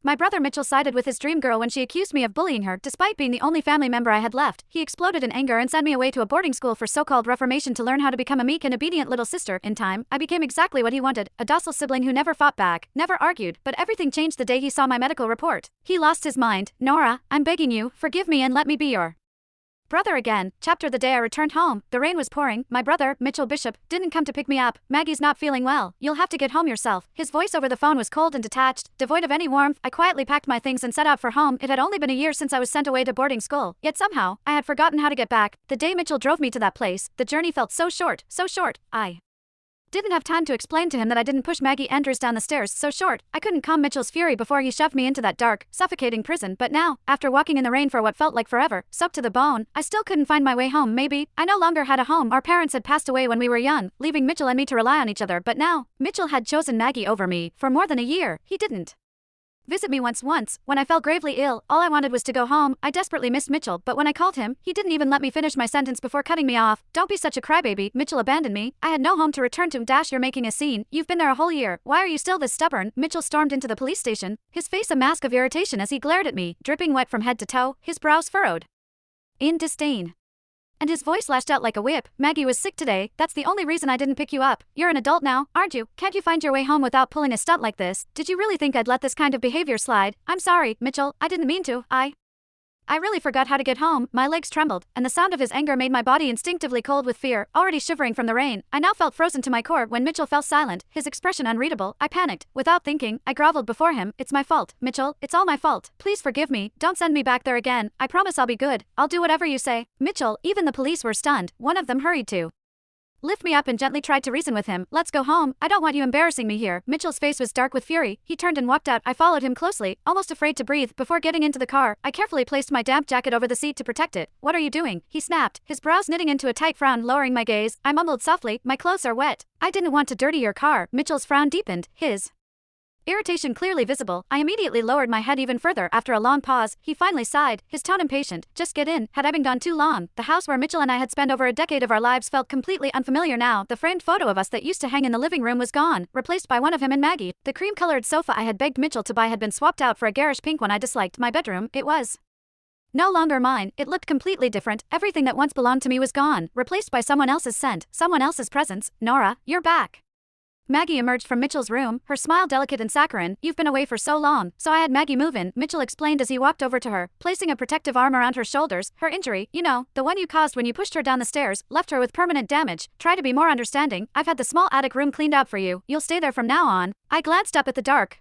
My brother Mitchell sided with his dream girl when she accused me of bullying her despite being the only family member I had left. He exploded in anger and sent me away to a boarding school for so-called reformation to learn how to become a meek and obedient little sister. In time, I became exactly what he wanted, a docile sibling who never fought back, never argued, but everything changed the day he saw my medical report. He lost his mind. Nora, I'm begging you, forgive me and let me be your brother again. Chapter the day I returned home, the rain was pouring. My brother, Mitchell Bishop, didn't come to pick me up. Maggie's not feeling well. You'll have to get home yourself. His voice over the phone was cold and detached, devoid of any warmth. I quietly packed my things and set out for home. It had only been a year since I was sent away to boarding school, yet somehow, I had forgotten how to get back. The day Mitchell drove me to that place, the journey felt so short, I didn't have time to explain to him that I didn't push Maggie Andrews down the stairs. So short, I couldn't calm Mitchell's fury before he shoved me into that dark, suffocating prison. But now, after walking in the rain for what felt like forever, soaked to the bone, I still couldn't find my way home. Maybe I no longer had a home. Our parents had passed away when we were young, leaving Mitchell and me to rely on each other. But now, Mitchell had chosen Maggie over me. For more than a year, he didn't visit me once. When I fell gravely ill, all I wanted was to go home. I desperately missed Mitchell, but when I called him, he didn't even let me finish my sentence before cutting me off. Don't be such a crybaby. Mitchell abandoned me. I had no home to return to. You're making a scene. You've been there a whole year. Why are you still this stubborn? Mitchell stormed into the police station, his face a mask of irritation as he glared at me, dripping wet from head to toe, his brows furrowed in disdain, and his voice lashed out like a whip. Maggie was sick today. That's the only reason I didn't pick you up. You're an adult now, aren't you? Can't you find your way home without pulling a stunt like this? Did you really think I'd let this kind of behavior slide? I'm sorry, Mitchell. I didn't mean to. I really forgot how to get home. My legs trembled, and the sound of his anger made my body instinctively cold with fear, already shivering from the rain. I now felt frozen to my core when Mitchell fell silent, his expression unreadable. I panicked. Without thinking, I groveled before him. It's my fault, Mitchell. It's all my fault. Please forgive me. Don't send me back there again. I promise I'll be good. I'll do whatever you say. Mitchell, even the police were stunned. One of them hurried to lift me up and gently tried to reason with him. Let's go home. I don't want you embarrassing me here. Mitchell's face was dark with fury. He turned and walked out. I followed him closely, almost afraid to breathe. Before getting into the car, I carefully placed my damp jacket over the seat to protect it. What are you doing? He snapped, his brows knitting into a tight frown. Lowering my gaze, I mumbled softly, my clothes are wet. I didn't want to dirty your car. Mitchell's frown deepened, his irritation clearly visible. I immediately lowered my head even further. After a long pause, he finally sighed, his tone impatient. Just get in. Had I been gone too long? The house where Mitchell and I had spent over a decade of our lives felt completely unfamiliar now. The framed photo of us that used to hang in the living room was gone, replaced by one of him and Maggie. The cream-colored sofa I had begged Mitchell to buy had been swapped out for a garish pink one I disliked. My bedroom, it was no longer mine. It looked completely different. Everything that once belonged to me was gone, replaced by someone else's scent, someone else's presence. Nora, you're back. Maggie emerged from Mitchell's room, her smile delicate and saccharine. You've been away for so long, so I had Maggie move in, Mitchell explained as he walked over to her, placing a protective arm around her shoulders. Her injury, you know, the one you caused when you pushed her down the stairs, left her with permanent damage. Try to be more understanding. I've had the small attic room cleaned out for you. You'll stay there from now on. I glanced up at the dark,